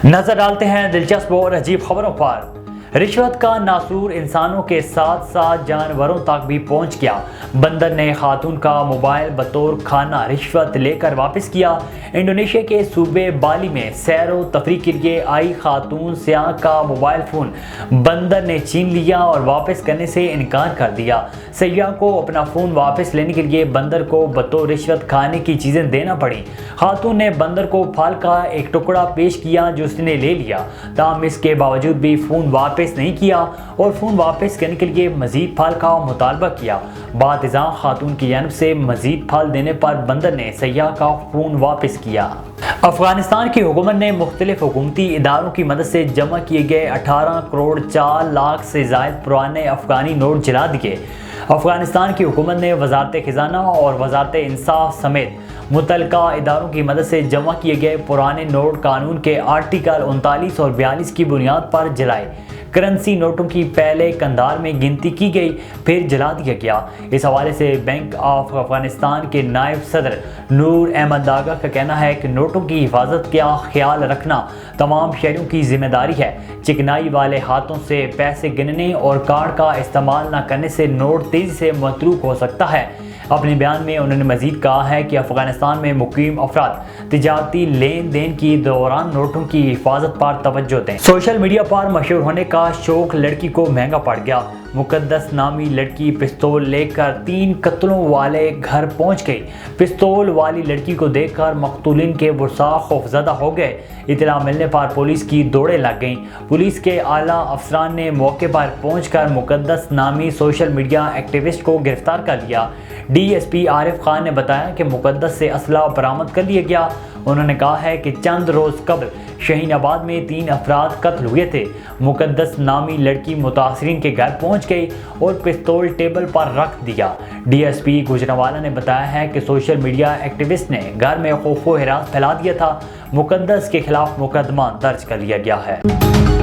نظر ڈالتے ہیں دلچسپ اور عجیب خبروں پر۔ رشوت کا ناسور انسانوں کے ساتھ ساتھ جانوروں تک بھی پہنچ گیا۔ بندر نے خاتون کا موبائل بطور کھانا رشوت لے کر واپس کیا۔ انڈونیشیا کے صوبے بالی میں سیر و تفریح کے لیے آئی خاتون سیاح کا موبائل فون بندر نے چھین لیا اور واپس کرنے سے انکار کر دیا۔ سیاح کو اپنا فون واپس لینے کے لیے بندر کو بطور رشوت کھانے کی چیزیں دینا پڑیں۔ خاتون نے بندر کو پھل کا ایک ٹکڑا پیش کیا جو اس نے لے لیا، تاہم اس کے باوجود بھی فون واپس نہیں کیا اور فون واپس کرنے کے لیے مزید پھل کا مطالبہ کیا۔ بعد ازاں خاتون کی جانب سے مزید پھل دینے پر بندر نے سیاح کا فون واپس کیا۔ افغانستان کی حکومت نے مختلف حکومتی اداروں کی مدد سے جمع کیے گئے 18 کروڑ 4 لاکھ سے زائد پرانے افغانی نوٹ جلا دیے۔ افغانستان کی حکومت نے وزارت خزانہ اور وزارت انصاف سمیت متعلقہ اداروں کی مدد سے جمع کیے گئے پرانے نوٹ قانون کے آرٹیکل 39 اور 42 کی بنیاد پر جلائے۔ کرنسی نوٹوں کی پہلے قندار میں گنتی کی گئی، پھر جلا دیا گیا۔ اس حوالے سے بینک آف افغانستان کے نائب صدر نور احمد داگا کا کہنا ہے کہ نوٹوں کی حفاظت کا خیال رکھنا تمام شہریوں کی ذمہ داری ہے۔ چکنائی والے ہاتھوں سے پیسے گننے اور کارڈ کا استعمال نہ کرنے سے نوٹ تیزی سے متروک ہو سکتا ہے۔ اپنے بیان میں انہوں نے مزید کہا ہے کہ افغانستان میں مقیم افراد تجارتی لین دین کی دوران نوٹوں کی حفاظت پر توجہ دیں۔ سوشل میڈیا پر مشہور ہونے کا شوق لڑکی کو مہنگا پڑ گیا۔ مقدس نامی لڑکی پستول لے کر 3 قتلوں والے گھر پہنچ گئی۔ پستول والی لڑکی کو دیکھ کر مقتولین کے ورثاء خوفزدہ ہو گئے۔ اطلاع ملنے پر پولیس کی دوڑیں لگ گئیں۔ پولیس کے اعلیٰ افسران نے موقع پر پہنچ کر مقدس نامی سوشل میڈیا ایکٹیوسٹ کو گرفتار کر لیا۔ D S P Arif Khan نے بتایا کہ مقدس سے اسلحہ برآمد کر لیا گیا۔ انہوں نے کہا ہے کہ چند روز قبل شاہین آباد میں 3 افراد قتل ہوئے تھے۔ مقدس نامی لڑکی متاثرین کے گھر پہنچ گئی اور پستول ٹیبل پر رکھ دیا۔ ڈی ایس پی گجرانوالہ نے بتایا ہے کہ سوشل میڈیا ایکٹیوسٹ نے گھر میں خوف و ہراس پھیلا دیا تھا۔ مقدس کے خلاف مقدمہ درج کر لیا گیا ہے۔